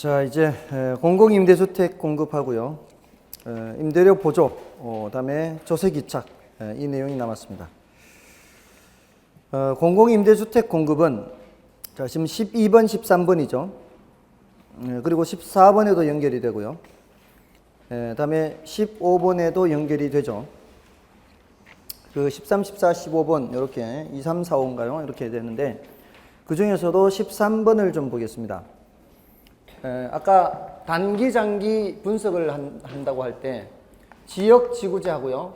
자, 이제 공공임대주택 공급하고요. 임대료 보조, 그다음에 조세기착 이 내용이 남았습니다. 공공임대주택 공급은 자, 지금 12번, 13번이죠. 그리고 14번에도 연결이 되고요. 그다음에 15번에도 연결이 되죠. 그 13, 14, 15번 이렇게 2, 3, 4, 5인가요? 이렇게 되는데 그 중에서도 13번을 좀 보겠습니다. 아까 단기, 장기 분석을 한다고 할 때 지역 지구제하고요.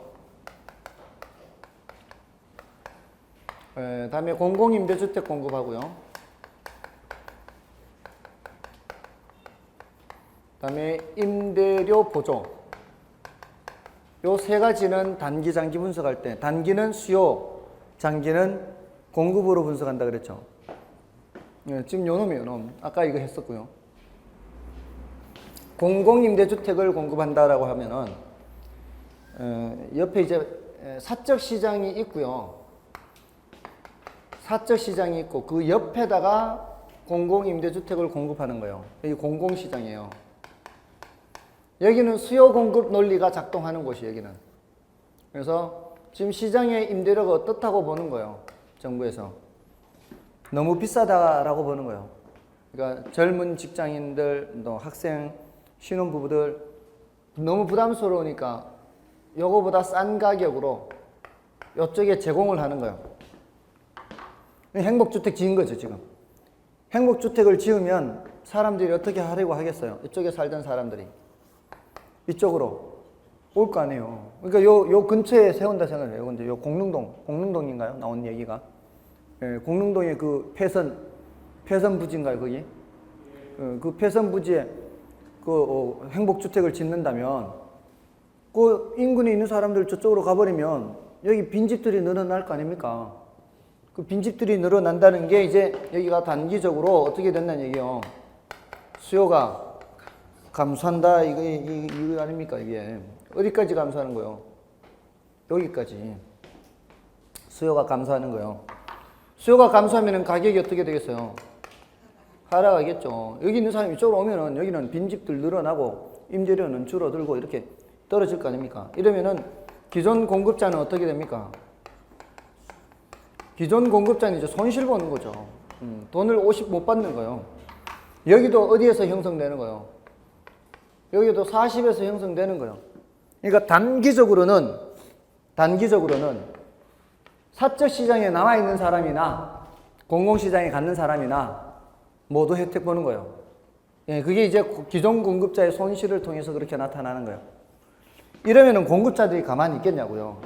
다음에 공공임대주택 공급하고요. 다음에 임대료 보조. 요 세 가지는 단기, 장기 분석할 때 단기는 수요, 장기는 공급으로 분석한다 그랬죠. 지금 요 놈이에요, 놈. 아까 이거 했었고요. 공공임대주택을 공급한다라고 하면은 옆에 이제 사적 시장이 있고요. 사적 시장이 있고 그 옆에다가 공공임대주택을 공급하는 거예요. 여기 공공시장이에요. 여기는 수요 공급 논리가 작동하는 곳이 여기는. 그래서 지금 시장의 임대료가 어떻다고 보는 거예요. 정부에서. 너무 비싸다라고 보는 거예요. 그러니까 젊은 직장인들, 또 학생, 신혼부부들 너무 부담스러우니까 요거보다 싼 가격으로 이쪽에 제공을 하는 거예요. 행복주택 지은 거죠, 지금. 행복주택을 지으면 사람들이 어떻게 하려고 하겠어요? 이쪽에 살던 사람들이. 이쪽으로 올 거 아니에요. 그러니까 요 근처에 세운다 생각해요. 근데 요 공릉동인가요? 나온 얘기가. 공릉동의 그 폐선 부지인가요, 거기? 그 폐선 부지에 그 행복주택을 짓는다면 그 인근에 있는 사람들 저쪽으로 가버리면 여기 빈집들이 늘어날 거 아닙니까? 그 빈집들이 늘어난다는 게 이제 여기가 단기적으로 어떻게 된다는 얘기예요. 수요가 감소한다 이거 아닙니까? 이게 어디까지 감소하는 거예요? 여기까지 수요가 감소하는 거예요. 수요가 감소하면 가격이 어떻게 되겠어요? 하락하겠죠. 여기 있는 사람이 이쪽으로 오면은 여기는 빈집들 늘어나고 임대료는 줄어들고 이렇게 떨어질 거 아닙니까? 이러면은 기존 공급자는 어떻게 됩니까? 기존 공급자는 이제 손실 보는 거죠. 돈을 50 못 받는 거예요. 여기도 어디에서 형성되는 거예요? 여기도 40에서 형성되는 거예요. 그러니까 단기적으로는 사적 시장에 남아 있는 사람이나 공공시장에 갖는 사람이나 모두 혜택 보는 거예요. 예, 그게 이제 기존 공급자의 손실을 통해서 그렇게 나타나는 거예요. 이러면은 공급자들이 가만히 있겠냐고요.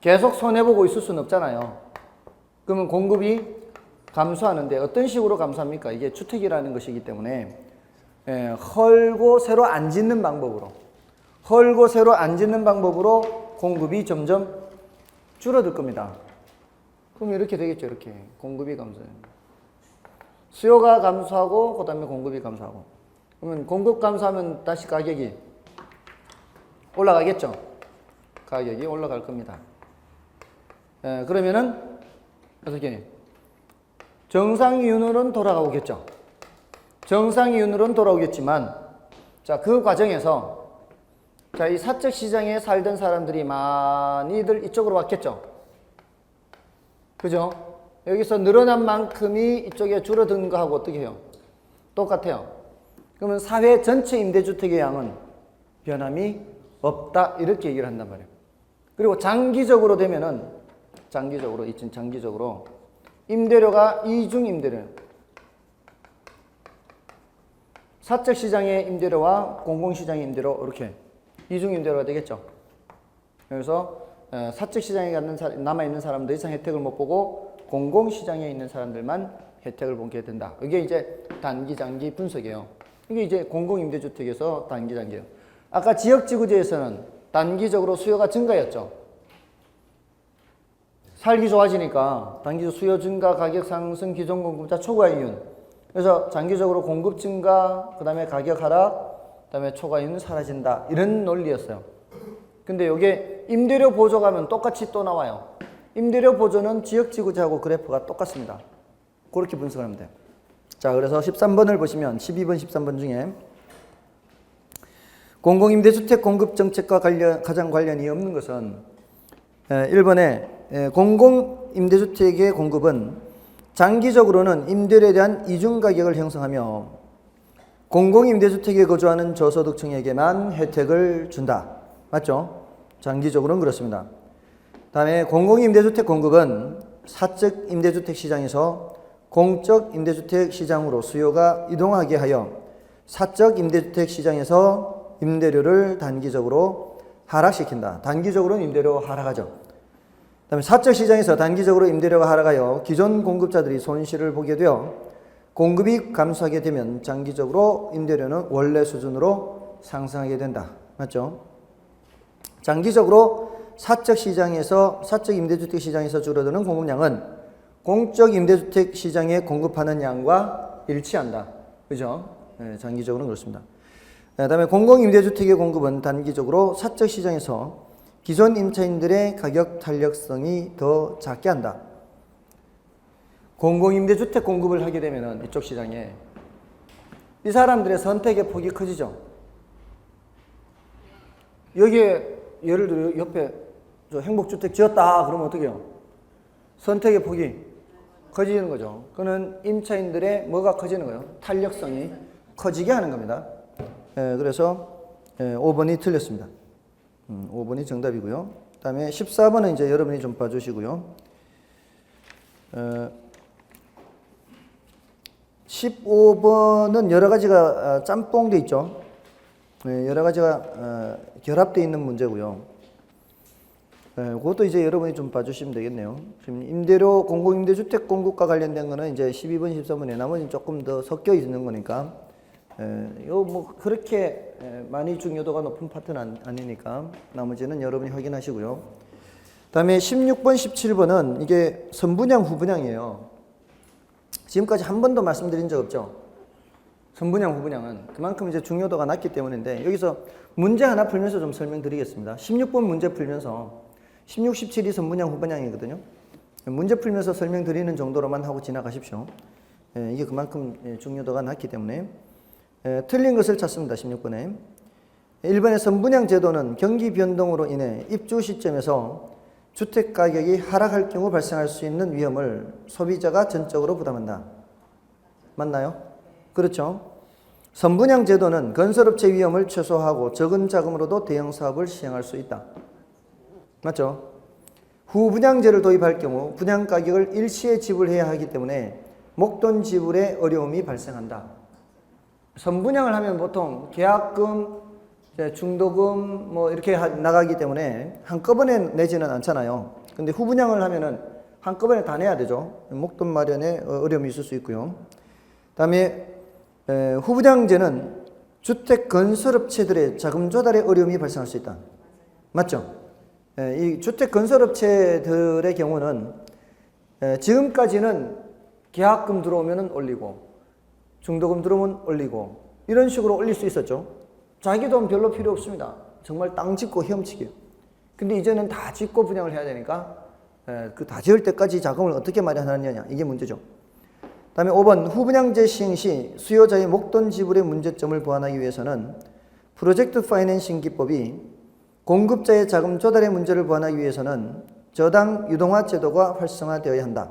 계속 손해보고 있을 수는 없잖아요. 그러면 공급이 감소하는데 어떤 식으로 감소합니까? 이게 주택이라는 것이기 때문에 헐고 새로 안 짓는 방법으로 공급이 점점 줄어들 겁니다. 그럼 이렇게 되겠죠. 이렇게 공급이 감소해요. 수요가 감소하고 그 다음에 공급이 감소하고. 그러면 공급 감소하면 다시 가격이 올라가겠죠. 가격이 올라갈 겁니다. 그러면은 어떻게 정상이윤으로는 돌아가겠죠. 정상이윤으로는 돌아오겠지만 자, 그 과정에서 자, 이 사적 시장에 살던 사람들이 많이들 이쪽으로 왔겠죠. 그죠? 여기서 늘어난 만큼이 이쪽에 줄어든 거하고 어떻게 해요? 똑같아요. 그러면 사회 전체 임대주택의 양은 변함이 없다 이렇게 얘기를 한단 말이에요. 그리고 장기적으로 되면은 장기적으로 임대료가 이중 임대료, 사적 시장의 임대료와 공공시장의 임대료 이렇게 이중 임대료가 되겠죠. 그래서 사적 시장에 남아 있는 사람들 이상 혜택을 못 보고 공공시장에 있는 사람들만 혜택을 보게 된다. 이게 이제 단기, 장기 분석이에요. 이게 이제 공공임대주택에서 단기, 장기예요. 아까 지역지구제에서는 단기적으로 수요가 증가였죠. 살기 좋아지니까 단기적 수요 증가, 가격 상승, 기존 공급자 초과이윤. 그래서 장기적으로 공급 증가, 그 다음에 가격 하락, 그 다음에 초과이윤은 사라진다. 이런 논리였어요. 근데 이게 임대료 보조가면 똑같이 또 나와요. 임대료 보조는 지역지구제하고 그래프가 똑같습니다. 그렇게 분석을 하면 돼요. 자, 그래서 13번을 보시면 12번, 13번 중에 공공임대주택 공급 정책과 가장 관련이 없는 것은 1번에 공공임대주택의 공급은 장기적으로는 임대료에 대한 이중가격을 형성하며 공공임대주택에 거주하는 저소득층에게만 혜택을 준다. 맞죠? 장기적으로는 그렇습니다. 다음에 공공임대주택 공급은 사적 임대주택 시장에서 공적 임대주택 시장으로 수요가 이동하게 하여 사적 임대주택 시장에서 임대료를 단기적으로 하락시킨다. 단기적으로는 임대료가 하락하죠. 그다음에 사적 시장에서 단기적으로 임대료가 하락하여 기존 공급자들이 손실을 보게 되어 공급이 감소하게 되면 장기적으로 임대료는 원래 수준으로 상승하게 된다. 맞죠? 장기적으로 사적 시장에서 사적 임대주택 시장에서 줄어드는 공급량은 공적 임대주택 시장에 공급하는 양과 일치한다. 그죠? 네, 장기적으로는 그렇습니다. 그다음에 공공임대주택의 공급은 단기적으로 사적 시장에서 기존 임차인들의 가격 탄력성이 더 작게 한다. 공공임대주택 공급을 하게 되면 이쪽 시장에 이 사람들의 선택의 폭이 커지죠. 여기에 예를 들어 옆에 저 행복주택 지었다 그러면 어떻게 해요? 선택의 폭이 커지는 거죠. 그는 임차인들의 뭐가 커지는 거예요? 탄력성이 커지게 하는 겁니다. 그래서 5번이 틀렸습니다. 5번이 정답이고요. 그 다음에 14번은 이제 여러분이 좀 봐주시고요. 15번은 여러 가지가 짬뽕돼 있죠. 여러 가지가 결합되어 있는 문제고요. 그것도 이제 여러분이 좀 봐주시면 되겠네요. 지금 임대료, 공공임대주택 공급과 관련된 거는 이제 12번, 13번에 나머지는 조금 더 섞여 있는 거니까 요 뭐 그렇게 많이 중요도가 높은 파트는 아니니까 나머지는 여러분이 확인하시고요. 다음에 16번, 17번은 이게 선분양, 후분양이에요. 지금까지 한 번도 말씀드린 적 없죠. 선분양, 후분양은 그만큼 이제 중요도가 낮기 때문인데 여기서 문제 하나 풀면서 좀 설명드리겠습니다. 16번 문제 풀면서 16, 17이 선분양, 후분양이거든요. 문제 풀면서 설명드리는 정도로만 하고 지나가십시오. 이게 그만큼 중요도가 낮기 때문에 틀린 것을 찾습니다. 16번에 1번의 선분양 제도는 경기 변동으로 인해 입주 시점에서 주택 가격이 하락할 경우 발생할 수 있는 위험을 소비자가 전적으로 부담한다. 맞나요? 그렇죠. 선분양 제도는 건설업체 위험을 최소화하고 적은 자금으로도 대형 사업을 시행할 수 있다. 맞죠? 후분양제를 도입할 경우 분양 가격을 일시에 지불해야 하기 때문에 목돈 지불에 어려움이 발생한다. 선분양을 하면 보통 계약금, 중도금 뭐 이렇게 나가기 때문에 한꺼번에 내지는 않잖아요. 근데 후분양을 하면은 한꺼번에 다 내야 되죠. 목돈 마련에 어려움이 있을 수 있고요. 다음에 후분양제는 주택 건설업체들의 자금 조달에 어려움이 발생할 수 있다. 맞죠? 이 주택 건설업체들의 경우는 지금까지는 계약금 들어오면 올리고 중도금 들어오면 올리고 이런 식으로 올릴 수 있었죠. 자기 돈 별로 필요 없습니다. 정말 땅 짓고 헤엄치기요. 근데 이제는 다 짓고 분양을 해야 되니까 그 다 지을 때까지 자금을 어떻게 마련하느냐 이게 문제죠. 다음에 5번 후분양제 시행 시 수요자의 목돈 지불의 문제점을 보완하기 위해서는 프로젝트 파이낸싱 기법이 공급자의 자금 조달의 문제를 보완하기 위해서는 저당 유동화 제도가 활성화되어야 한다.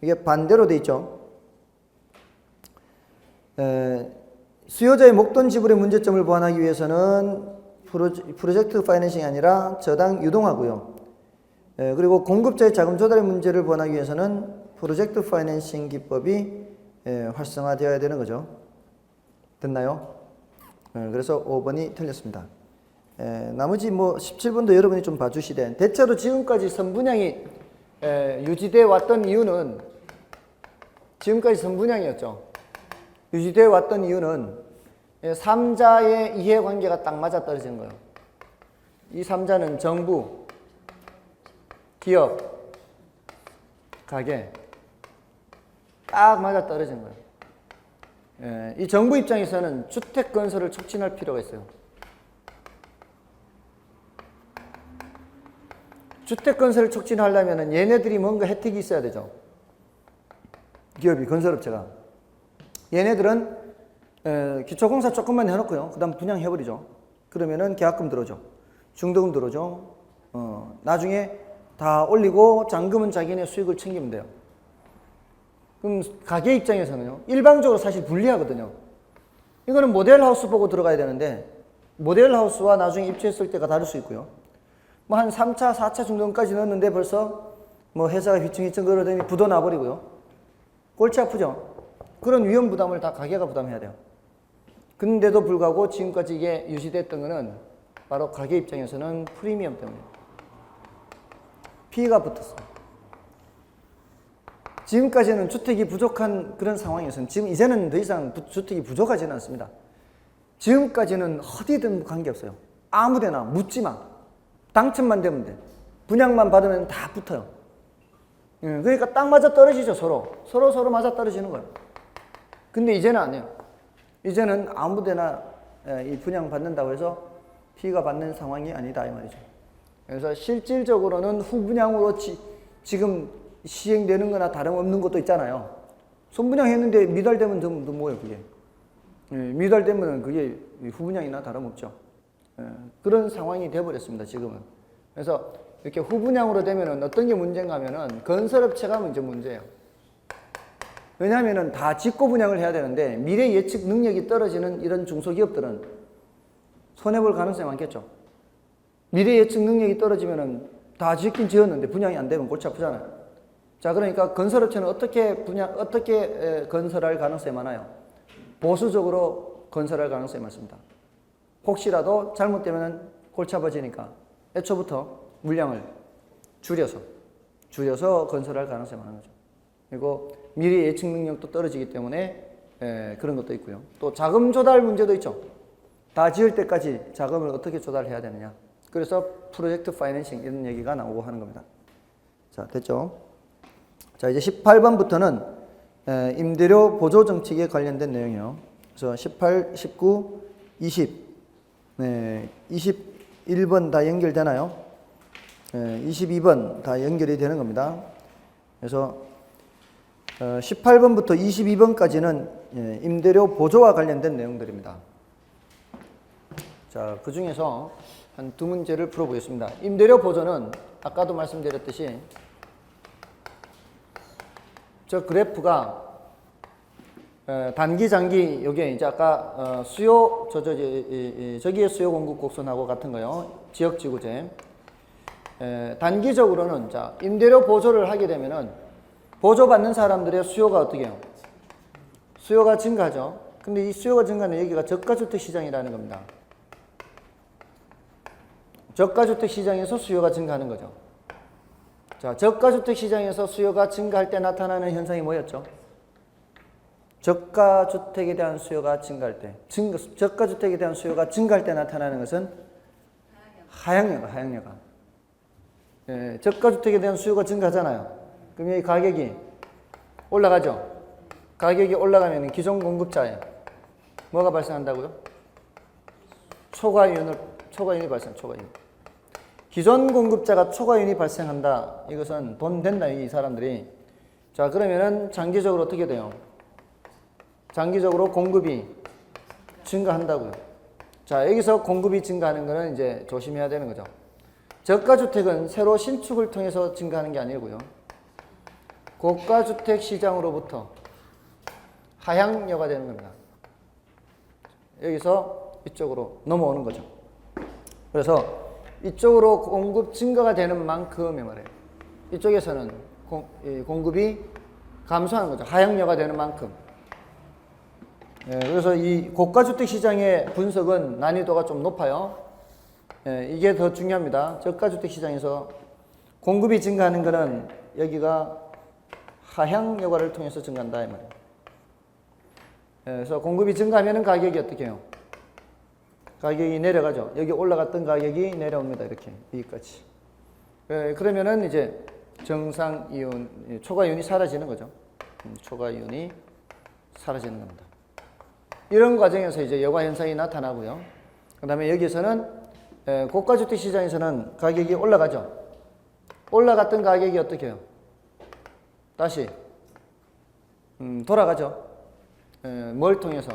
이게 반대로 돼 있죠. 수요자의 목돈 지불의 문제점을 보완하기 위해서는 프로젝트 파이낸싱이 아니라 저당 유동화고요. 그리고 공급자의 자금 조달의 문제를 보완하기 위해서는 프로젝트 파이낸싱 기법이 활성화되어야 되는 거죠. 됐나요? 그래서 5번이 틀렸습니다. 나머지 뭐 17번도 여러분이 좀 봐주시되 대체로 지금까지 선분양이 유지되어 왔던 이유는 지금까지 선분양이었죠. 유지되어 왔던 이유는 3자의 이해관계가 딱 맞아떨어진 거예요. 이 3자는 정부, 기업, 가게 딱 맞아떨어진 거예요. 이 정부 입장에서는 주택 건설을 촉진할 필요가 있어요. 주택 건설을 촉진하려면 얘네들이 뭔가 혜택이 있어야 되죠. 기업이, 건설업체가. 얘네들은 기초공사 조금만 해놓고요. 그 다음 분양해버리죠. 그러면은 계약금 들어오죠. 중도금 들어오죠. 나중에 다 올리고 잔금은 자기네 수익을 챙기면 돼요. 그럼 가게 입장에서는요. 일방적으로 사실 불리하거든요. 이거는 모델하우스 보고 들어가야 되는데 모델하우스와 나중에 입주했을 때가 다를 수 있고요. 뭐 한 3차, 4차 중도금까지 넣었는데 벌써 뭐 회사가 휘청휘청 걸어대니 부도 나버리고요. 골치 아프죠. 그런 위험 부담을 다 가게가 부담해야 돼요. 근데도 불구하고 지금까지 이게 유지됐던 거는 바로 가게 입장에서는 프리미엄 때문에 피해가 붙었어요. 지금까지는 주택이 부족한 그런 상황이었어요. 지금 이제는 더 이상 주택이 부족하지는 않습니다. 지금까지는 어디든 관계없어요. 아무데나 묻지 마. 당첨만 되면 돼. 분양만 받으면 다 붙어요. 그러니까 딱 맞아 떨어지죠. 서로 맞아 떨어지는 거예요. 근데 이제는 안 해요. 이제는 아무데나 이 분양 받는다고 해서 피해가 받는 상황이 아니다 이 말이죠. 그래서 실질적으로는 후분양으로 지금 시행되는 거나 다름없는 것도 있잖아요. 손분양했는데 미달되면 더 뭐예요 그게. 미달되면 그게 후분양이나 다름없죠. 그런 상황이 되어버렸습니다 지금은. 그래서 이렇게 후분양으로 되면은 어떤 게 문제인가 하면은 건설업체가 먼저 문제예요. 왜냐하면은 다 짓고 분양을 해야 되는데 미래 예측 능력이 떨어지는 이런 중소기업들은 손해볼 가능성이 많겠죠. 미래 예측 능력이 떨어지면은 다 짓긴 지었는데 분양이 안 되면 골치 아프잖아요. 자, 그러니까 건설업체는 어떻게 건설할 가능성이 많아요? 보수적으로 건설할 가능성이 많습니다. 혹시라도 잘못되면 골치 아파지니까 애초부터 물량을 줄여서 건설할 가능성이 많은 거죠. 그리고 미래 예측 능력도 떨어지기 때문에 그런 것도 있고요. 또 자금 조달 문제도 있죠. 다 지을 때까지 자금을 어떻게 조달해야 되느냐. 그래서 프로젝트 파이낸싱 이런 얘기가 나오고 하는 겁니다. 자, 됐죠? 자, 이제 18번부터는 임대료 보조 정책에 관련된 내용이요. 그래서 18, 19, 20, 21번 다 연결되나요? 22번 다 연결이 되는 겁니다. 그래서 18번부터 22번까지는 임대료 보조와 관련된 내용들입니다. 자, 그 중에서 한 두 문제를 풀어보겠습니다. 임대료 보조는 아까도 말씀드렸듯이 저 그래프가 단기, 장기, 요게 이제 아까 수요, 저기의 수요 공급 곡선하고 같은 거요. 지역지구제. 단기적으로는 자, 임대료 보조를 하게 되면은 보조받는 사람들의 수요가 어떻게 해요? 수요가 증가하죠. 근데 이 수요가 증가하는 여기가 저가주택 시장이라는 겁니다. 저가주택 시장에서 수요가 증가하는 거죠. 자, 저가주택 시장에서 수요가 증가할 때 나타나는 현상이 뭐였죠? 저가주택에 대한 수요가 증가할 때, 저가주택에 대한 수요가 증가할 때 나타나는 것은 하향여가. 저가주택에 대한 수요가 증가하잖아요. 그럼 여기 가격이 올라가죠. 가격이 올라가면 기존 공급자에 뭐가 발생한다고요? 초과이윤이 발생. 기존 공급자가 초과이윤이 발생한다. 이것은 돈 된다 이 사람들이. 자, 그러면은 장기적으로 어떻게 돼요? 장기적으로 공급이 증가한다고요. 자, 여기서 공급이 증가하는 거는 이제 조심해야 되는 거죠. 저가주택은 새로 신축을 통해서 증가하는 게 아니고요. 고가주택 시장으로부터 하향여가 되는 겁니다. 여기서 이쪽으로 넘어오는 거죠. 그래서 이쪽으로 공급 증가가 되는 만큼의 말이에요. 이쪽에서는 공급이 감소하는 거죠. 하향여가 되는 만큼. 그래서 이 고가주택 시장의 분석은 난이도가 좀 높아요. 이게 더 중요합니다. 저가주택 시장에서 공급이 증가하는 것은 여기가 하향 여과를 통해서 증가한다 이 말이에요. 그래서 공급이 증가하면 가격이 어떻게 해요? 가격이 내려가죠. 여기 올라갔던 가격이 내려옵니다. 이렇게 여기까지. 그러면은 이제 정상 이윤, 초과 이윤이 사라지는 거죠. 초과 이윤이 사라지는 겁니다. 이런 과정에서 이제 여과 현상이 나타나고요. 그다음에 여기서는 고가주택 시장에서는 가격이 올라가죠. 올라갔던 가격이 어떻게 해요? 다시 돌아가죠. 뭘 통해서?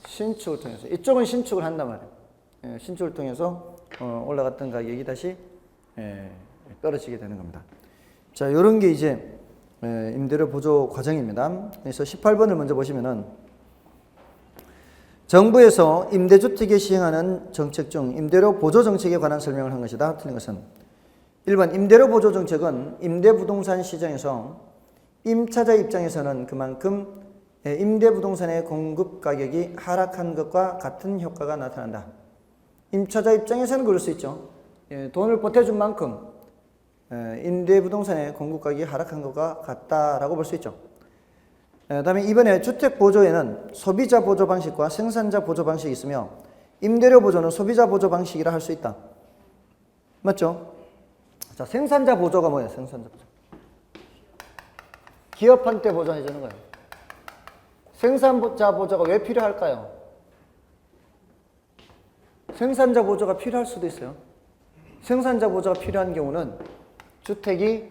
신축을 통해서. 이쪽은 신축을 한단 말이에요. 신축을 통해서 올라갔던 가격이 다시 떨어지게 되는 겁니다. 자, 이런 게 이제 임대료 보조 과정입니다. 그래서 18번을 먼저 보시면은 정부에서 임대주택에 시행하는 정책 중 임대료 보조 정책에 관한 설명을 한 것이다. 틀린 것은 1번 임대료 보조 정책은 임대부동산 시장에서 임차자 입장에서는 그만큼 임대부동산의 공급 가격이 하락한 것과 같은 효과가 나타난다. 임차자 입장에서는 그럴 수 있죠. 돈을 보태준 만큼 임대부동산의 공급 가격이 하락한 것과 같다라고 볼 수 있죠. 다음에 이번에 주택보조에는 소비자 보조 방식과 생산자 보조 방식이 있으며 임대료 보조는 소비자 보조 방식이라 할 수 있다. 맞죠? 자, 생산자 보조가 뭐예요? 생산자 보조. 기업한테 보조해 주는 거예요. 생산자 보조가 왜 필요할까요? 생산자 보조가 필요할 수도 있어요. 생산자 보조가 필요한 경우는 주택이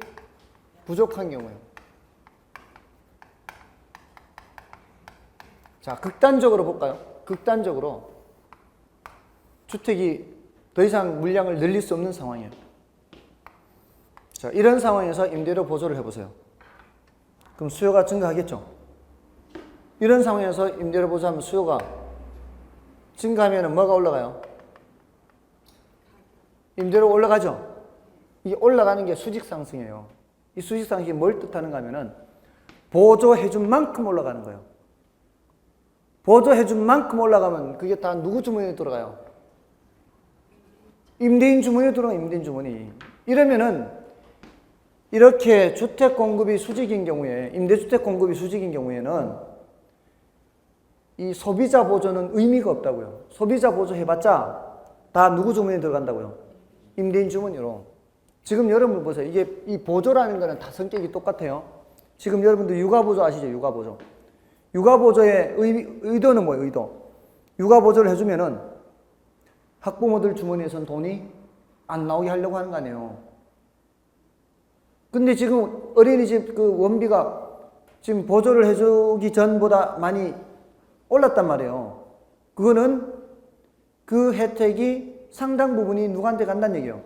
부족한 경우예요. 자, 극단적으로 볼까요? 극단적으로 주택이 더 이상 물량을 늘릴 수 없는 상황이에요. 자, 이런 상황에서 임대료 보조를 해보세요. 그럼 수요가 증가하겠죠? 이런 상황에서 임대료 보조하면 수요가 증가하면 뭐가 올라가요? 임대료 올라가죠? 이게 올라가는 게 수직 상승이에요. 이 수직 상승이 뭘 뜻하는가 하면은 보조해준 만큼 올라가는 거예요. 보조해준 만큼 올라가면 그게 다 누구 주머니에 들어가요? 임대인 주머니에 들어가요. 임대인 주머니. 이러면은 이렇게 주택 공급이 수직인 경우에, 임대주택 공급이 수직인 경우에는 이 소비자 보조는 의미가 없다고요. 소비자 보조 해봤자 다 누구 주머니에 들어간다고요? 임대인 주머니로. 지금 여러분 보세요. 이게 이 보조라는 거는 다 성격이 똑같아요. 지금 여러분들 육아보조 아시죠? 육아보조. 육아보조의 의도는 뭐예요? 의도. 육아보조를 해주면은 학부모들 주머니에선 돈이 안 나오게 하려고 하는 거 아니에요. 근데 지금 어린이집 그 원비가 지금 보조를 해주기 전보다 많이 올랐단 말이에요. 그거는 그 혜택이 상당 부분이 누구한테 간다는 얘기예요.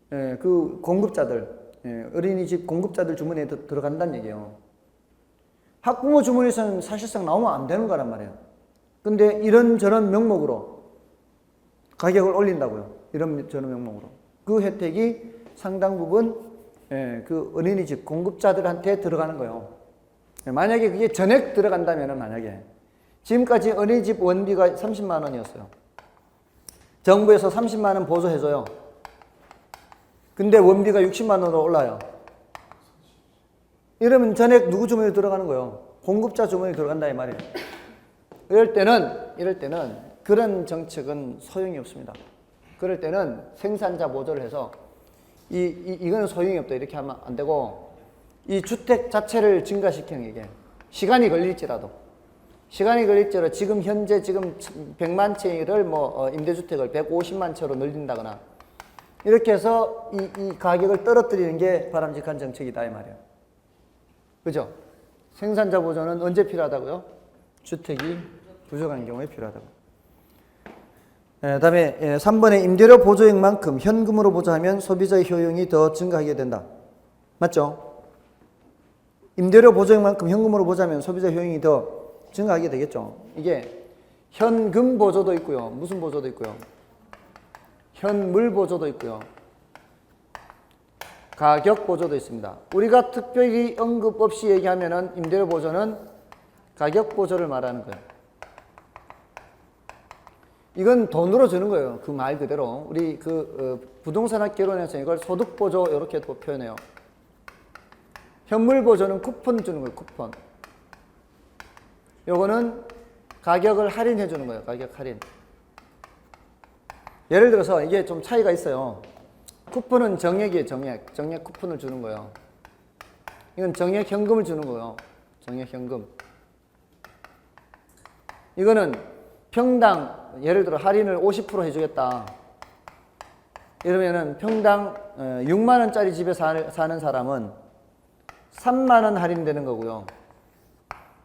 그 공급자들, 어린이집 공급자들 주머니에 들어간다는 얘기예요. 학부모 주머니에서는 사실상 나오면 안 되는 거란 말이에요. 근데 이런저런 명목으로 가격을 올린다고요. 이런저런 명목으로. 그 혜택이 상당 부분 그 어린이집 공급자들한테 들어가는 거예요. 만약에 그게 전액 들어간다면 만약에 지금까지 어린이집 원비가 30만 원이었어요. 정부에서 30만 원 보조해줘요. 근데 원비가 60만 원으로 올라요. 이러면 전액 누구 주머니에 들어가는 거예요? 공급자 주머니에 들어간다 이 말이에요. 이럴 때는 그런 정책은 소용이 없습니다. 그럴 때는 생산자 보조를 해서 이거는 소용이 없다 이렇게 하면 안 되고 이 주택 자체를 증가시키는 게 시간이 걸릴지라도 지금 현재 지금 100만 채를 임대주택을 150만 채로 늘린다거나 이렇게 해서 이 가격을 떨어뜨리는 게 바람직한 정책이다 이 말이에요. 그죠? 생산자 보조는 언제 필요하다고요? 주택이 부족한 경우에 필요하다고. 다음에 3번에 임대료 보조액만큼 현금으로 보조하면 소비자의 효용이 더 증가하게 된다. 맞죠? 임대료 보조액만큼 현금으로 보조하면 소비자 효용이 더 증가하게 되겠죠. 이게 현금 보조도 있고요. 무슨 보조도 있고요. 현물 보조도 있고요. 가격 보조도 있습니다. 우리가 특별히 언급 없이 얘기하면은 임대료 보조는 가격 보조를 말하는 거예요. 이건 돈으로 주는 거예요. 그 말 그대로. 우리 부동산학개론에서 이걸 소득 보조 이렇게 표현해요. 현물 보조는 쿠폰 주는 거예요. 쿠폰. 요거는 가격을 할인해 주는 거예요. 가격 할인. 예를 들어서 이게 좀 차이가 있어요. 쿠폰은 정액이에요. 정액 쿠폰을 주는 거예요. 이건 정액 현금을 주는 거예요. 정액 현금. 이거는 평당 예를 들어 할인을 50% 해주겠다. 이러면은 평당 6만 원짜리 집에 사는 사람은 3만 원 할인되는 거고요.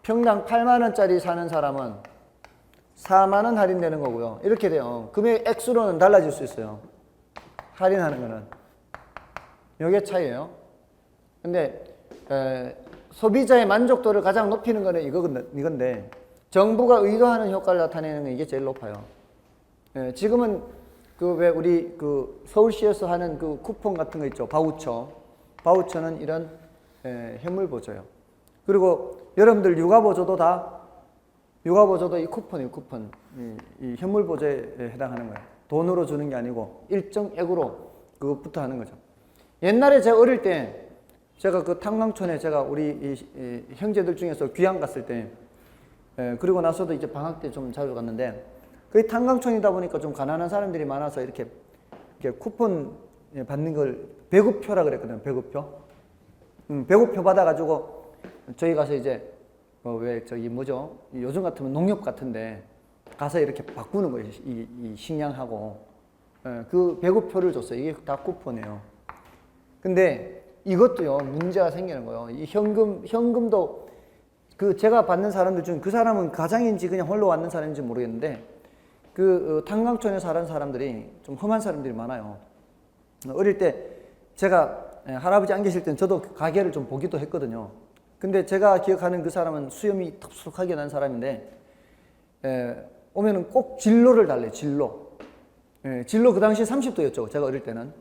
평당 8만 원짜리 사는 사람은 4만 원 할인되는 거고요. 이렇게 돼요. 금액 액수로는 달라질 수 있어요. 할인하는 거는. 이게 차이예요. 근데 소비자의 만족도를 가장 높이는 거는 이건데 정부가 의도하는 효과를 나타내는 게 이게 제일 높아요. 지금은 그 왜 우리 그 서울시에서 하는 그 쿠폰 같은 거 있죠. 바우처는 이런 현물 보조예요. 그리고 여러분들 육아보조도 이 쿠폰이에요. 쿠폰. 이 현물 보조에 해당하는 거예요. 돈으로 주는 게 아니고 일정액으로 그것부터 하는 거죠. 옛날에 제가 어릴 때 제가 그 탄광촌에 제가 우리 이 형제들 중에서 귀향 갔을 때 그리고 나서도 이제 방학 때 좀 자주 갔는데 거기 탄광촌이다 보니까 좀 가난한 사람들이 많아서 이렇게 쿠폰 받는 걸 배구표라 그랬거든요. 배구표. 배구표 받아가지고 저희 가서 이제 왜 저기 뭐죠? 요즘 같으면 농협 같은데 가서 이렇게 바꾸는 거예요. 이 식량하고 그 배구표를 줬어요. 이게 다 쿠폰이에요. 근데 이것도요 문제가 생기는 거예요. 이 현금도 그 제가 받는 사람들 중 그 사람은 가장인지 그냥 홀로 왔는 사람인지 모르겠는데 그 탄광촌에 사는 사람들이 좀 험한 사람들이 많아요. 어릴 때 제가 할아버지 안 계실 때는 저도 가게를 좀 보기도 했거든요. 근데 제가 기억하는 그 사람은 수염이 턱수룩하게 난 사람인데 오면은 꼭 진로를 달래요. 진로 그 당시 30도였죠. 제가 어릴 때는.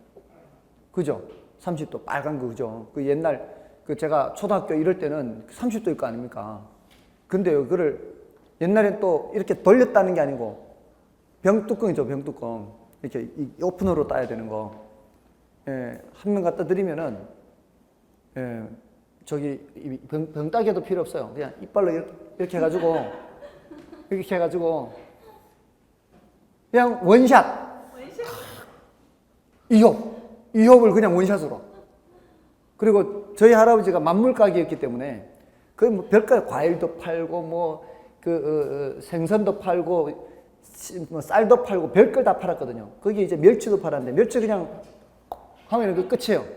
그죠? 30도 빨간 거 그죠? 그 옛날 그 제가 초등학교 이럴 때는 30도일 거 아닙니까? 근데요, 그거를 옛날엔 또 이렇게 돌렸다는 게 아니고 병뚜껑이죠, 병뚜껑. 이렇게 오픈으로 따야 되는 거. 한 명 갖다 드리면은 저기 병 따개도 필요 없어요. 그냥 이빨로 이렇게 해가지고 그냥 원샷. 이홉을 그냥 원샷으로. 그리고 저희 할아버지가 만물 가게였기 때문에 그 뭐 별걸 과일도 팔고 뭐 생선도 팔고 뭐 쌀도 팔고 별걸 다 팔았거든요. 거기 이제 멸치도 팔았는데 멸치 그냥 하면 그 끝이에요.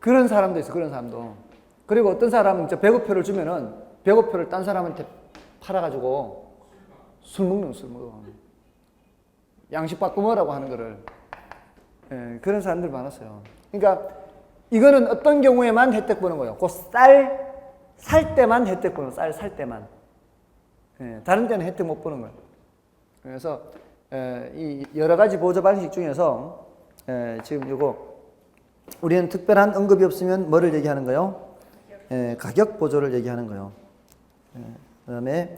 그런 사람도 있어. 그런 사람도. 그리고 어떤 사람은 저 배고표를 주면은 배고표를 딴 사람한테 팔아가지고 술 먹어. 양식 바꿔 먹으라고 하는 거를. 그런 사람들 많았어요. 그러니까 이거는 어떤 경우에만 혜택 보는 거예요. 그 쌀 살 때만 혜택 보는 거예요. 쌀 살 때만. 다른 때는 혜택 못 보는 거예요. 그래서 이 여러 가지 보조 방식 중에서 지금 이거 우리는 특별한 언급이 없으면 뭐를 얘기하는 거예요? 가격 보조를 얘기하는 거예요. 그다음에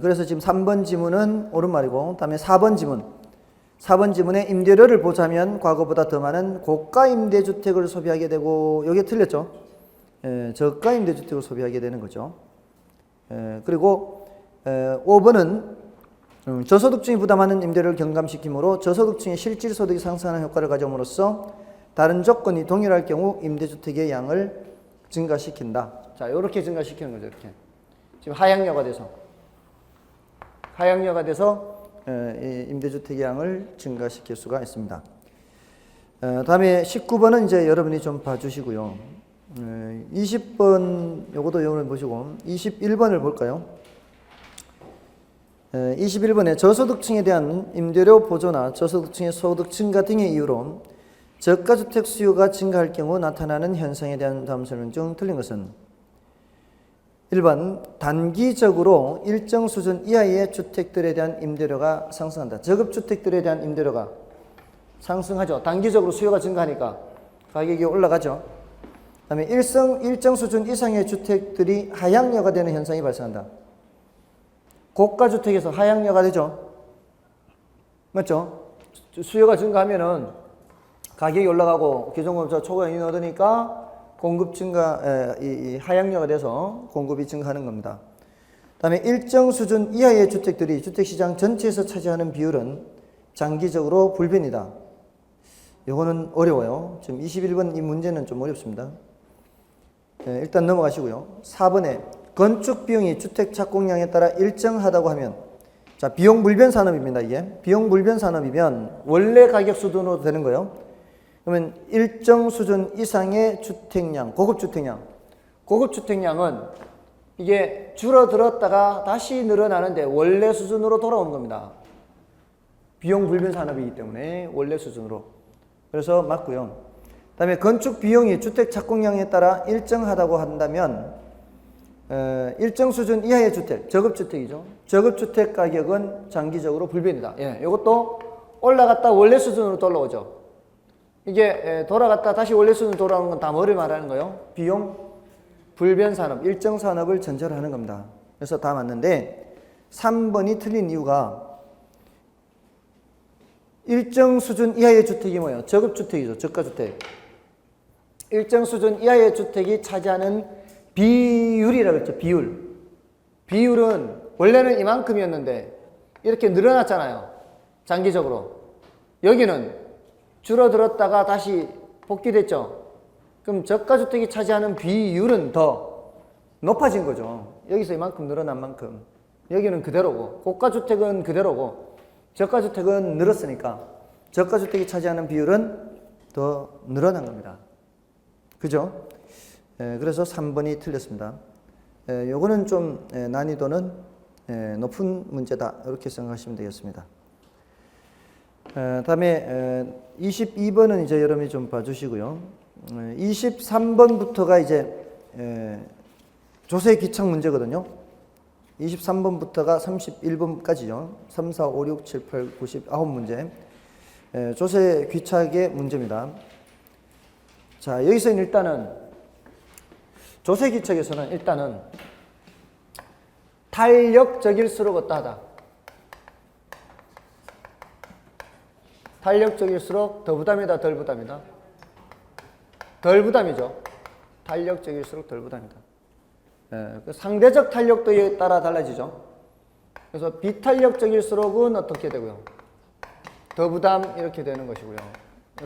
그래서 지금 3번 지문은 옳은 말이고, 그다음에 4번 지문에 임대료를 보자면 과거보다 더 많은 고가 임대주택을 소비하게 되고, 여기 틀렸죠? 저가 임대주택을 소비하게 되는 거죠. 그리고 5번은 저소득층이 부담하는 임대료를 경감시키므로 저소득층의 실질 소득이 상승하는 효과를 가져옴으로써 다른 조건이 동일할 경우 임대주택의 양을 증가시킨다. 자, 이렇게 증가시키는 거죠. 이렇게 지금 하향료가 돼서 임대주택의 양을 증가시킬 수가 있습니다. 다음에 19번은 이제 여러분이 좀 봐주시고요. 20번 요것도 여러분 보시고 21번을 볼까요? 21번에 저소득층에 대한 임대료 보조나 저소득층의 소득 증가 등의 이유로 저가주택 수요가 증가할 경우 나타나는 현상에 대한 다음 설명 중 틀린 것은 1번 단기적으로 일정 수준 이하의 주택들에 대한 임대료가 상승한다. 저급주택들에 대한 임대료가 상승하죠. 단기적으로 수요가 증가하니까 가격이 올라가죠. 그 다음에 일정 수준 이상의 주택들이 하향료가 되는 현상이 발생한다. 고가주택에서 하향료가 되죠. 맞죠? 수요가 증가하면은 가격이 올라가고 기존금보다 초과인이 얻으니까 공급 증가, 이 하향료가 돼서 공급이 증가하는 겁니다. 그 다음에 일정 수준 이하의 주택들이 주택시장 전체에서 차지하는 비율은 장기적으로 불변이다. 이거는 어려워요. 지금 21번 이 문제는 좀 어렵습니다. 일단 넘어가시고요. 4번에 건축 비용이 주택 착공량에 따라 일정하다고 하면, 자, 비용 불변 산업입니다. 이게 비용 불변 산업이면 원래 가격 수준으로 되는 거예요. 그러면 일정 수준 이상의 주택량, 고급 주택량, 고급 주택량은 이게 줄어들었다가 다시 늘어나는데 원래 수준으로 돌아오는 겁니다. 비용 불변 산업이기 때문에 원래 수준으로. 그래서 맞고요. 그다음에 건축 비용이 주택 착공량에 따라 일정하다고 한다면 일정 수준 이하의 주택, 저급주택이죠. 저급주택 가격은 장기적으로 불변이다. 예, 이것도 올라갔다 원래 수준으로 돌아오죠. 이게 돌아갔다 다시 원래 수준으로 돌아오는 건 다 뭐를 말하는 거예요? 비용 불변 산업, 일정 산업을 전제로 하는 겁니다. 그래서 다 맞는데 3번이 틀린 이유가 일정 수준 이하의 주택이 뭐예요? 저급주택이죠. 저가주택. 일정 수준 이하의 주택이 차지하는 비율이라고 했죠. 비율. 비율은 원래는 이만큼이었는데 이렇게 늘어났잖아요. 장기적으로. 여기는 줄어들었다가 다시 복귀됐죠. 그럼 저가주택이 차지하는 비율은 더 높아진 거죠. 여기서 이만큼 늘어난 만큼. 여기는 그대로고 고가주택은 그대로고 저가주택은 늘었으니까 저가주택이 차지하는 비율은 더 늘어난 겁니다. 그죠? 그래서 3번이 틀렸습니다. 요거는 좀 난이도는 높은 문제다 이렇게 생각하시면 되겠습니다. 다음에 22번은 이제 여러분이 좀 봐주시고요. 23번부터가 이제 조세 귀착 문제거든요. 23번부터가 31번까지죠. 3, 4, 5, 6, 7, 8, 9, 10, 9문제. 조세 귀착의 문제입니다. 자, 여기서는 일단은 조세 귀착에서는 일단은 탄력적일수록 어떠하다. 탄력적일수록 더 부담이다, 덜 부담이다. 덜 부담이죠. 탄력적일수록 덜 부담이다. 그 상대적 탄력도에 따라 달라지죠. 그래서 비탄력적일수록은 어떻게 되고요? 더 부담 이렇게 되는 것이고요.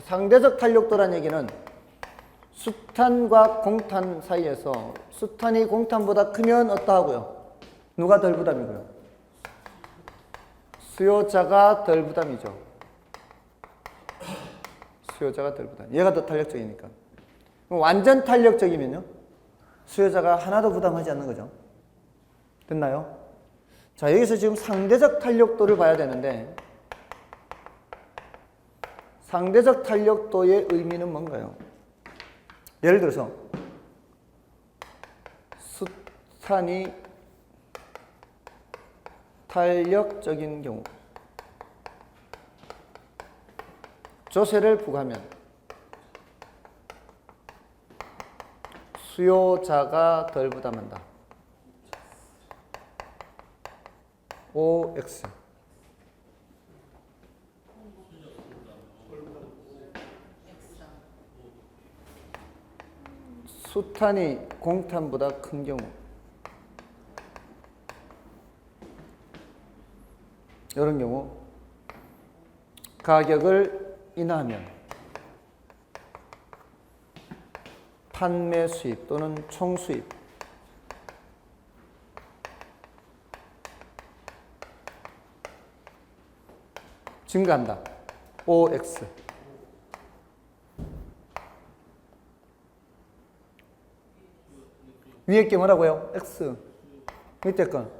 상대적 탄력도란 얘기는 수탄과 공탄 사이에서 수탄이 공탄보다 크면 어떠하고요? 누가 덜 부담이고요? 수요자가 덜 부담이죠. 수요자가 덜 부담. 얘가 더 탄력적이니까. 완전 탄력적이면요? 수요자가 하나도 부담하지 않는 거죠. 됐나요? 자, 여기서 지금 상대적 탄력도를 봐야 되는데 상대적 탄력도의 의미는 뭔가요? 예를 들어서 수탄이 탄력적인 경우 조세를 부과하면 수요자가 덜 부담한다. OX. 수탄이 공탄보다 큰 경우. 이런 경우 가격을 인하하면 판매 수입 또는 총 수입 증가한다. OX. 위에 게 뭐라고요? X. 밑에 건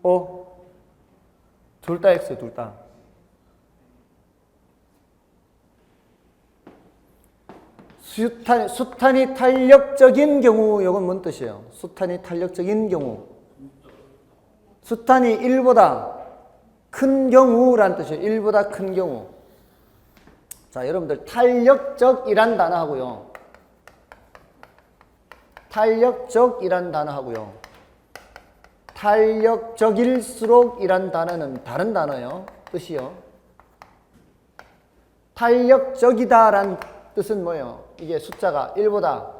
O. 둘 다 X, 둘 다. 수탄이 탄력적인 경우, 이건 뭔 뜻이에요? 수탄이 탄력적인 경우. 수탄이 1보다 큰 경우란 뜻이에요. 1보다 큰 경우. 자, 여러분들 탄력적이란 단어 하고요. 탄력적이란 단어 하고요. 탄력적일수록이란 단어는 다른 단어예요. 뜻이요. 탄력적이다란 뜻은 뭐예요? 이게 숫자가 1보다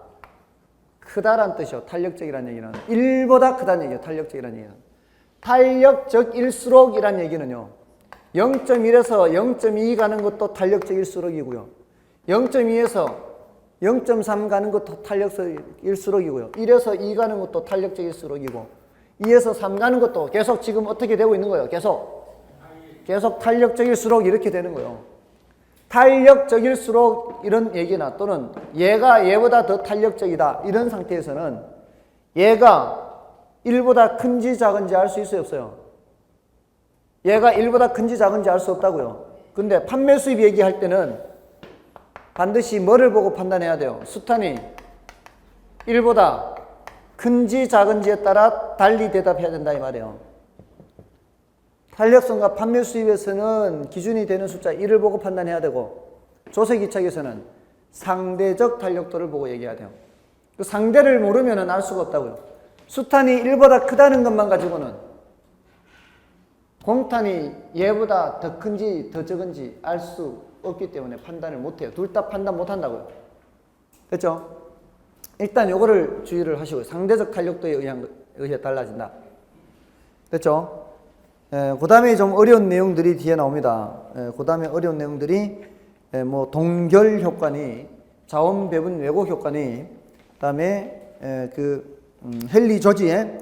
크다란 뜻이요. 탄력적이라는 얘기는 1보다 크다는 얘기예요. 탄력적이라는 얘기는. 탄력적일수록이란 얘기는요. 0.1에서 0.2 가는 것도 탄력적일수록이고요. 0.2에서 0.3 가는 것도 탄력적일수록이고요. 1에서 2 가는 것도 탄력적일수록이고 2에서 3 가는 것도 계속 지금 어떻게 되고 있는 거예요? 계속 탄력적일수록 이렇게 되는 거예요. 탄력적일수록 이런 얘기나 또는 얘가 얘보다 더 탄력적이다 이런 상태에서는 얘가 1보다 큰지 작은지 알 수 있어요 없어요? 얘가 1보다 큰지 작은지 알 수 없다고요. 근데 판매 수입 얘기할 때는 반드시 뭐를 보고 판단해야 돼요? 수탄이 1보다 큰지 작은지에 따라 달리 대답해야 된다 이 말이에요. 탄력성과 판매 수입에서는 기준이 되는 숫자 1을 보고 판단해야 되고 조세기착에서는 상대적 탄력도를 보고 얘기해야 돼요. 그 상대를 모르면 알 수가 없다고요. 수탄이 1보다 크다는 것만 가지고는 공탄이 얘보다 더 큰지 더 적은지 알 수 없기 때문에 판단을 못해요. 둘 다 판단 못한다고요. 됐죠? 일단 요거를 주의를 하시고요. 상대적 탄력도에 의해 달라진다. 됐죠? 그 다음에 좀 어려운 내용들이 뒤에 나옵니다. 그 다음에 어려운 내용들이 뭐 동결 효과니 자원 배분 왜곡 효과니 그다음에 헨리 조지의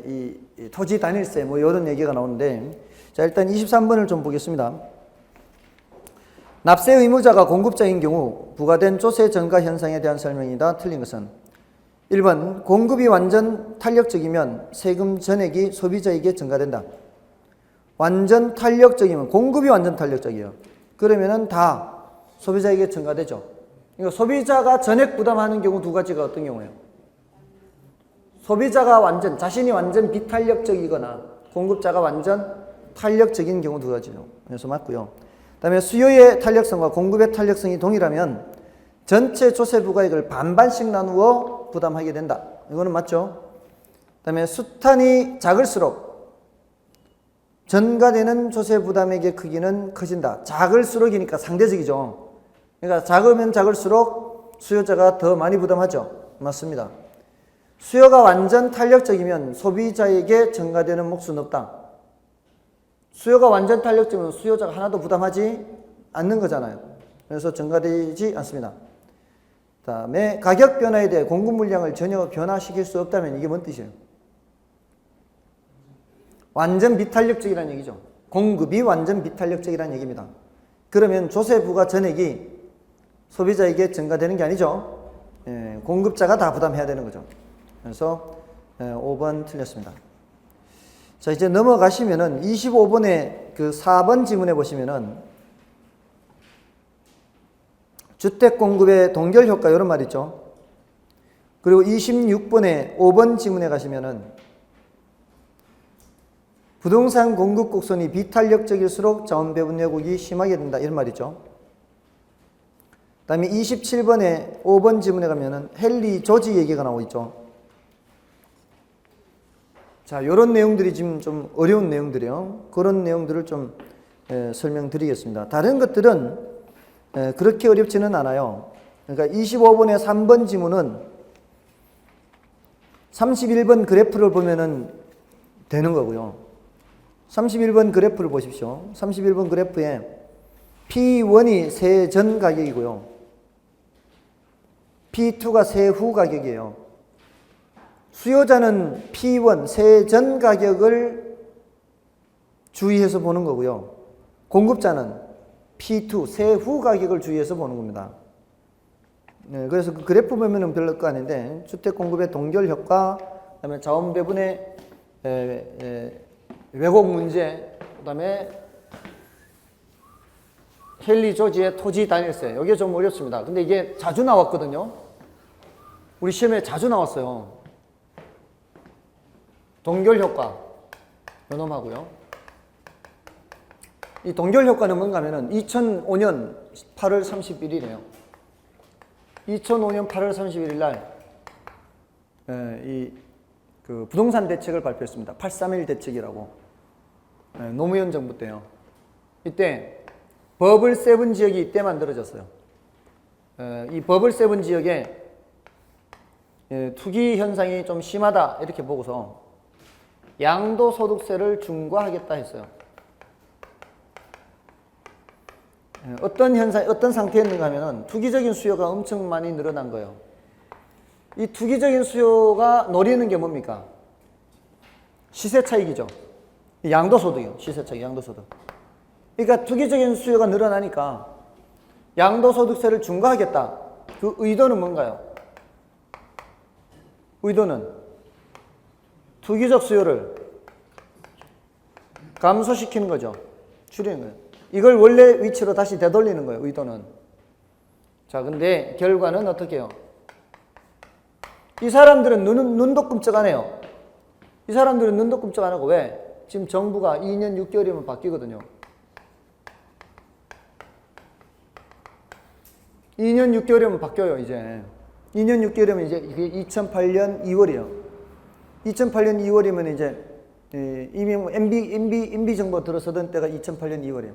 이 토지 단일세 뭐 이런 얘기가 나오는데 자 일단 23번을 좀 보겠습니다. 납세 의무자가 공급자인 경우 부과된 조세 증가 현상에 대한 설명이다. 틀린 것은 1번 공급이 완전 탄력적이면 세금 전액이 소비자에게 증가된다. 완전 탄력적이면 공급이 완전 탄력적이에요. 그러면은 다 소비자에게 증가되죠. 그러니까 소비자가 전액 부담하는 경우 두 가지가 어떤 경우예요? 소비자가 자신이 완전 비탄력적이거나 공급자가 완전 탄력적인 경우 두 가지죠. 그래서 맞고요. 그다음에 수요의 탄력성과 공급의 탄력성이 동일하면 전체 조세 부과액을 반반씩 나누어 부담하게 된다. 이거는 맞죠? 그다음에 수탄이 작을수록 전가되는 조세 부담액의 크기는 커진다. 작을수록이니까 상대적이죠. 그러니까 작으면 작을수록 수요자가 더 많이 부담하죠. 맞습니다. 수요가 완전 탄력적이면 소비자에게 증가되는 몫은 없다. 수요가 완전 탄력적이면 수요자가 하나도 부담하지 않는 거잖아요. 그래서 증가되지 않습니다. 그 다음에 가격 변화에 대해 공급 물량을 전혀 변화시킬 수 없다면 이게 뭔 뜻이에요? 완전 비탄력적이라는 얘기죠. 공급이 완전 비탄력적이라는 얘기입니다. 그러면 조세 부과 전액이 소비자에게 증가되는 게 아니죠. 공급자가 다 부담해야 되는 거죠. 그래서 5번 틀렸습니다. 자, 이제 넘어가시면은 25번에 그 4번 지문에 보시면은 주택 공급의 동결 효과 이런 말 있죠. 그리고 26번에 5번 지문에 가시면은 부동산 공급 곡선이 비탄력적일수록 자원 배분 왜곡이 심하게 된다 이런 말이죠. 그 다음에 27번에 5번 지문에 가면은 헨리 조지 얘기가 나오고 있죠. 자, 이런 내용들이 지금 좀 어려운 내용들이에요. 그런 내용들을 좀 설명드리겠습니다. 다른 것들은 그렇게 어렵지는 않아요. 그러니까 25번에 3번 지문은 31번 그래프를 보면은 되는 거고요. 31번 그래프를 보십시오. 31번 그래프에 P1이 세전 가격이고요. P2가 세후 가격이에요. 수요자는 P1 세전 가격을 주의해서 보는 거고요. 공급자는 P2 세후 가격을 주의해서 보는 겁니다. 네, 그래서 그 그래프 보면은 별로 거 아닌데 주택 공급의 동결 효과, 그다음에 자원 배분의 왜곡 문제, 그다음에 헨리 조지의 토지 단일세. 이게 좀 어렵습니다. 근데 이게 자주 나왔거든요. 우리 시험에 자주 나왔어요. 동결 효과 요놈하고요. 이 동결 효과는 뭔가 하면은 2005년 8월 31일이에요. 2005년 8월 31일 날 그 부동산 대책을 발표했습니다. 831 대책이라고. 노무현 정부 때요. 이때 버블 세븐 지역이 이때 만들어졌어요. 이 버블 세븐 지역에 투기 현상이 좀 심하다 이렇게 보고서 양도소득세를 중과하겠다 했어요. 어떤 상태였는가 하면은 투기적인 수요가 엄청 많이 늘어난 거예요. 이 투기적인 수요가 노리는 게 뭡니까? 시세 차익이죠. 양도소득이요. 시세 차익, 양도소득. 그러니까 투기적인 수요가 늘어나니까 양도소득세를 중과하겠다. 그 의도는 뭔가요? 의도는 투기적 수요를 감소시키는 거죠. 줄이는 거예요. 이걸 원래 위치로 다시 되돌리는 거예요. 의도는. 자, 근데 결과는 어떻게 해요? 이 사람들은 눈도 끔찍 안 해요. 이 사람들은 눈도 끔찍 안 하고 왜? 지금 정부가 2년 6개월이면 바뀌거든요. 2년 6개월이면 바뀌어요, 이제. 2년 6개월이면 이제 이게 2008년 2월이에요. 2008년 2월이면 이제 이미 MB 정부 들어서던 때가 2008년 2월이에요.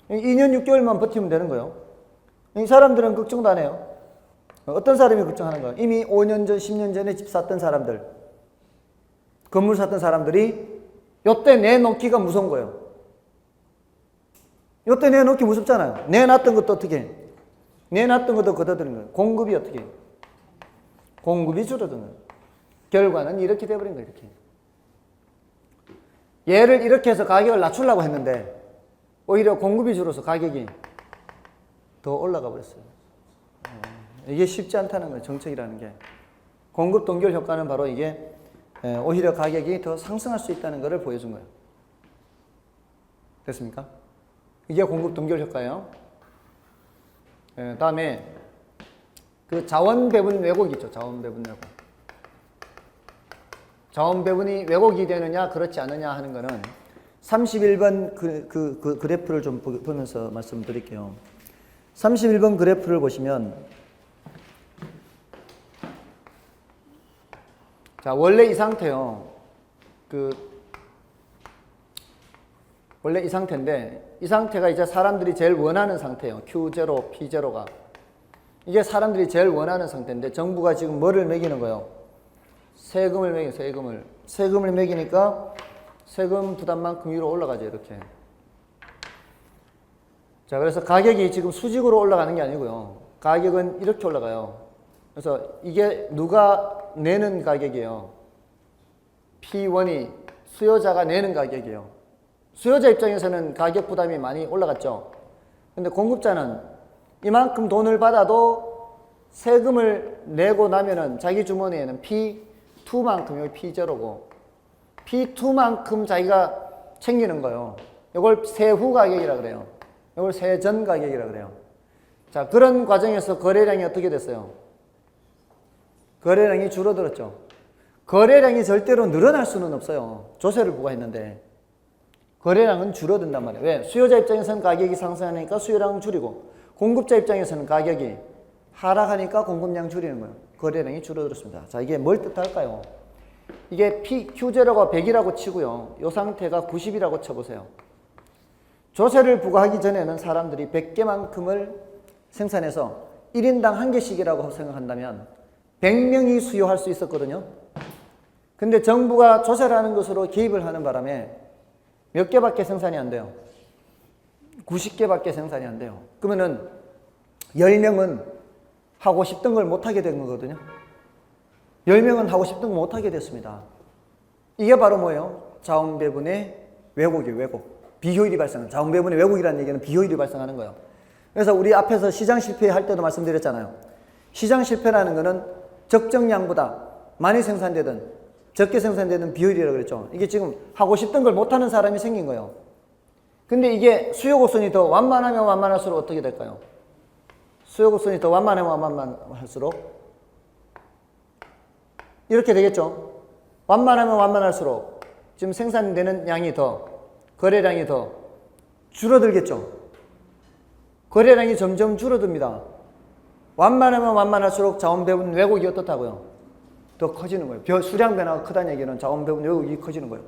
2년 6개월만 버티면 되는 거예요. 이 사람들은 걱정도 안 해요. 어떤 사람이 걱정하는 거예요? 이미 5년 전, 10년 전에 집 샀던 사람들, 건물 샀던 사람들이 요때 내놓기가 무서운 거예요. 요때 내놓기 무섭잖아요. 내놨던 것도 어떻게 해? 내놨던 것도 걷어들인 거예요. 공급이 어떻게 해요? 공급이 줄어드는 거예요. 결과는 이렇게 돼버린 거예요. 이렇게. 얘를 이렇게 해서 가격을 낮추려고 했는데 오히려 공급이 줄어서 가격이 더 올라가 버렸어요. 이게 쉽지 않다는 거예요. 정책이라는 게. 공급 동결 효과는 바로 이게 오히려 가격이 더 상승할 수 있다는 것을 보여준 거예요. 됐습니까? 이게 공급 동결 효과예요. 다음에 그 자원 배분 왜곡 있죠. 자원 배분 왜곡. 자원 배분이 왜곡이 되느냐 그렇지 않느냐 하는 거는 31번 그 그래프를 좀 보면서 말씀드릴게요. 31번 그래프를 보시면 자, 원래 이 상태요. 원래 이 상태인데 이 상태가 이제 사람들이 제일 원하는 상태예요. Q0, P0가. 이게 사람들이 제일 원하는 상태인데 정부가 지금 뭐를 매기는 거예요? 세금을 매겨요. 세금을. 세금을 매기니까 세금 부담만큼 위로 올라가죠. 이렇게. 자, 그래서 가격이 지금 수직으로 올라가는 게 아니고요. 가격은 이렇게 올라가요. 그래서 이게 누가 내는 가격이에요. P1이 수요자가 내는 가격이에요. 수요자 입장에서는 가격 부담이 많이 올라갔죠. 근데 공급자는 이만큼 돈을 받아도 세금을 내고 나면은 자기 주머니에는 P2만큼, 여기 P0고 P2만큼 자기가 챙기는 거예요. 이걸 세후 가격이라 그래요. 이걸 세전 가격이라 그래요. 자, 그런 과정에서 거래량이 어떻게 됐어요? 거래량이 줄어들었죠. 거래량이 절대로 늘어날 수는 없어요. 조세를 부과했는데. 거래량은 줄어든단 말이에요. 왜? 수요자 입장에서는 가격이 상승하니까 수요량은 줄이고 공급자 입장에서는 가격이 하락하니까 공급량 줄이는 거예요. 거래량이 줄어들었습니다. 자, 이게 뭘 뜻할까요? 이게 Q0가 100이라고 치고요. 이 상태가 90이라고 쳐보세요. 조세를 부과하기 전에는 사람들이 100개만큼을 생산해서 1인당 1개씩이라고 생각한다면 100명이 수요할 수 있었거든요. 근데 정부가 조세를 하는 것으로 개입을 하는 바람에 몇 개밖에 생산이 안 돼요? 90개밖에 생산이 안 돼요. 그러면은 10명은 하고 싶던 걸 못하게 된 거거든요. 10명은 하고 싶던 걸 못하게 됐습니다. 이게 바로 뭐예요? 자원 배분의 왜곡이에요. 왜곡. 비효율이 발생하는, 자원 배분의 왜곡이라는 얘기는 비효율이 발생하는 거예요. 그래서 우리 앞에서 시장 실패할 때도 말씀드렸잖아요. 시장 실패라는 거는 적정량보다 많이 생산되든 적게 생산되는 비효율이라고 그랬죠. 이게 지금 하고 싶던 걸 못하는 사람이 생긴 거예요. 근데 이게 수요 곡선이 더 완만하면 완만할수록 어떻게 될까요? 수요 곡선이 더 완만하면 완만할수록 이렇게 되겠죠. 완만하면 완만할수록 지금 생산되는 양이 더, 거래량이 더 줄어들겠죠. 거래량이 점점 줄어듭니다. 완만하면 완만할수록 자원 배분 왜곡이 어떻다고요? 더 커지는 거예요. 수량 변화가 크다는 얘기는 자원 배분 왜곡이 커지는 거예요.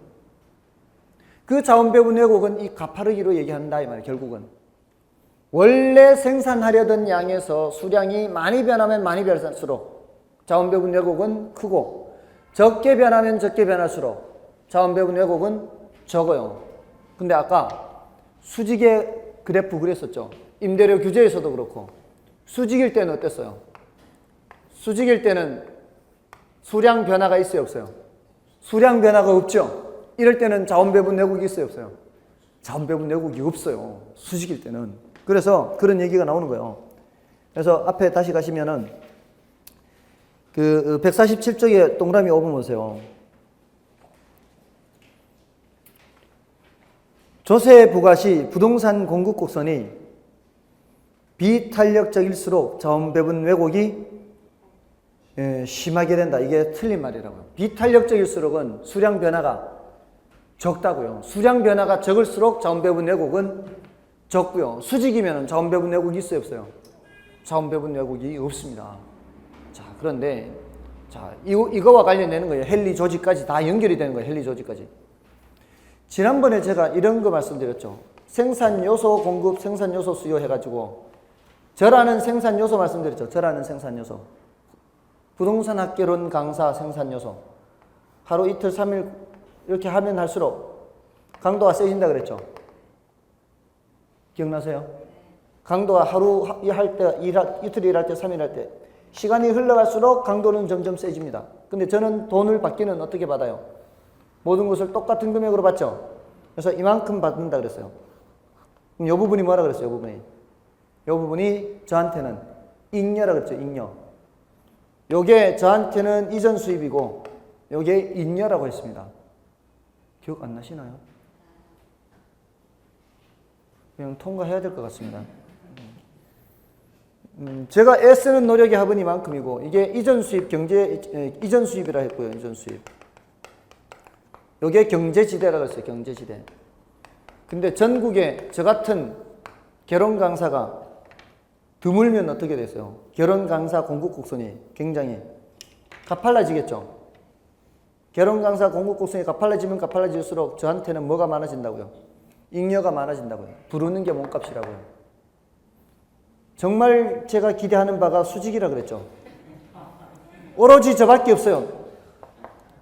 그 자원 배분 왜곡은 이 가파르기로 얘기한다 이 말이에요. 결국은 원래 생산하려던 양에서 수량이 많이 변하면 많이 변할수록 자원 배분 왜곡은 크고 적게 변하면 적게 변할수록 자원 배분 왜곡은 적어요. 근데 아까 수직의 그래프 그랬었죠. 임대료 규제에서도 그렇고 수직일 때는 어땠어요? 수직일 때는 수량 변화가 있어요, 없어요? 수량 변화가 없죠? 이럴 때는 자원 배분 왜곡이 있어요, 없어요? 자원 배분 왜곡이 없어요. 수직일 때는. 그래서 그런 얘기가 나오는 거예요. 그래서 앞에 다시 가시면은 그 147쪽에 동그라미 5번 보세요. 조세 부과 시 부동산 공급 곡선이 비탄력적일수록 자원 배분 왜곡이 심하게 된다. 이게 틀린 말이라고요. 비탄력적일수록은 수량 변화가 적다고요. 수량 변화가 적을수록 자원 배분 왜곡은 적고요. 수직이면 자원 배분 왜곡이 있어요, 없어요? 자원 배분 왜곡이 없습니다. 자, 그런데 자, 이거와 관련되는 거예요. 헨리 조지까지 다 연결이 되는 거예요. 헨리 조지까지. 지난번에 제가 이런 거 말씀드렸죠. 생산 요소 공급, 생산 요소 수요 해가지고 절하는 생산 요소 말씀드렸죠. 절하는 생산 요소. 부동산 학개론 강사 생산 요소. 하루 이틀 3일 이렇게 하면 할수록 강도가 세진다 그랬죠. 기억나세요? 강도가 하루 할 때, 이틀 일할 때, 3일 할 때 시간이 흘러갈수록 강도는 점점 세집니다. 근데 저는 돈을 받기는 어떻게 받아요? 모든 것을 똑같은 금액으로 받죠. 그래서 이만큼 받는다 그랬어요. 그럼 이 부분이 뭐라 그랬어요? 이 부분이 저한테는 잉여라 그랬죠. 잉여. 요게 저한테는 이전 수입이고 요게 잉여라고 했습니다. 기억 안 나시나요? 그냥 통과해야 될 것 같습니다. 제가 애쓰는 노력의 합은 이만큼이고 이게 이전 수입 이전 수입이라 했고요. 이전 수입. 요게 경제지대라고 했어요. 경제지대. 근데 전국에 저 같은 결혼 강사가 드물면 어떻게 됐어요? 결혼 강사 공급 곡선이 굉장히 가팔라지겠죠. 결혼 강사 공급 곡선이 가팔라지면 가팔라질수록 저한테는 뭐가 많아진다고요? 잉여가 많아진다고요. 부르는 게 몸값이라고요. 정말 제가 기대하는 바가 수직이라 그랬죠. 오로지 저밖에 없어요.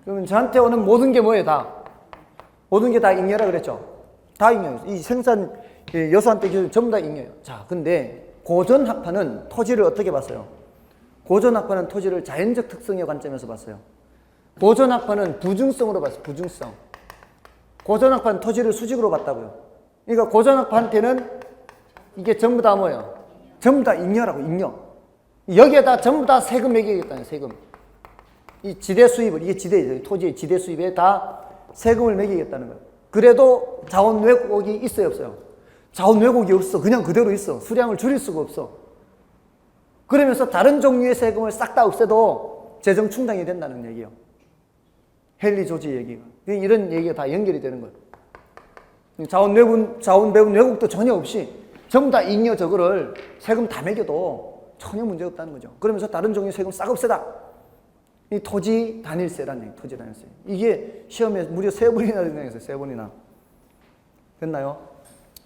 그러면 저한테 오는 모든 게 뭐예요? 다. 모든 게 다 잉여라 그랬죠. 다 잉여예요. 이 생산 여수한테 기준 전부 다 잉여예요. 자, 근데 고전학파는 토지를 어떻게 봤어요? 고전학파는 토지를 자연적 특성의 관점에서 봤어요. 고전학파는 부중성으로 봤어요. 부중성. 고전학파는 토지를 수직으로 봤다고요. 그러니까 고전학파한테는 이게 전부 다 뭐예요? 전부 다 잉여라고, 잉여. 여기에다 전부 다 세금 매기겠다는 세금. 이 지대 수입을, 이게 지대죠. 토지의 지대 수입에 다 세금을 매기겠다는 거예요. 그래도 자원 왜곡이 있어요, 없어요? 자원 왜곡이 없어. 그냥 그대로 있어. 수량을 줄일 수가 없어. 그러면서 다른 종류의 세금을 싹 다 없애도 재정 충당이 된다는 얘기예요. 헨리 조지 얘기가. 이런 얘기가 다 연결이 되는 거예요. 자원 배분 왜곡도 전혀 없이 전부 다 잉여 저거를 세금 다 매겨도 전혀 문제 없다는 거죠. 그러면서 다른 종류의 세금 싹 없애다. 이 토지 단일세라는 얘기, 토지 단일세. 이게 시험에 무려 3번이나 등장했어요. 3번이나. 됐나요?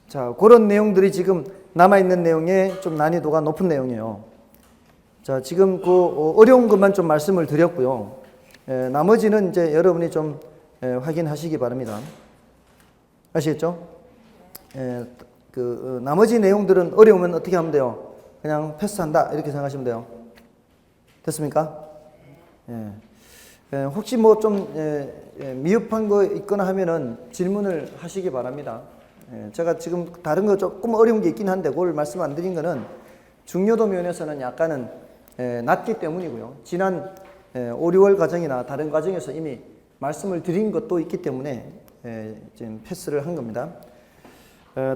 자, 그런 내용들이 지금 남아있는 내용에 좀 난이도가 높은 내용이에요. 자, 지금 그 어려운 것만 좀 말씀을 드렸고요. 나머지는 이제 여러분이 좀 확인하시기 바랍니다. 아시겠죠? 나머지 내용들은 어려우면 어떻게 하면 돼요? 그냥 패스한다. 이렇게 생각하시면 돼요. 됐습니까? 혹시 뭐 좀 미흡한 거 있거나 하면은 질문을 하시기 바랍니다. 제가 지금 다른 거 조금 어려운 게 있긴 한데 그걸 말씀 안 드린 거는 중요도 면에서는 약간은 낮기 때문이고요. 지난 5, 6월 과정이나 다른 과정에서 이미 말씀을 드린 것도 있기 때문에 지금 패스를 한 겁니다.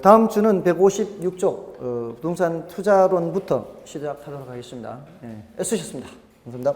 다음 주는 156쪽 부동산 투자론부터 시작하도록 하겠습니다. 애쓰셨습니다. 감사합니다.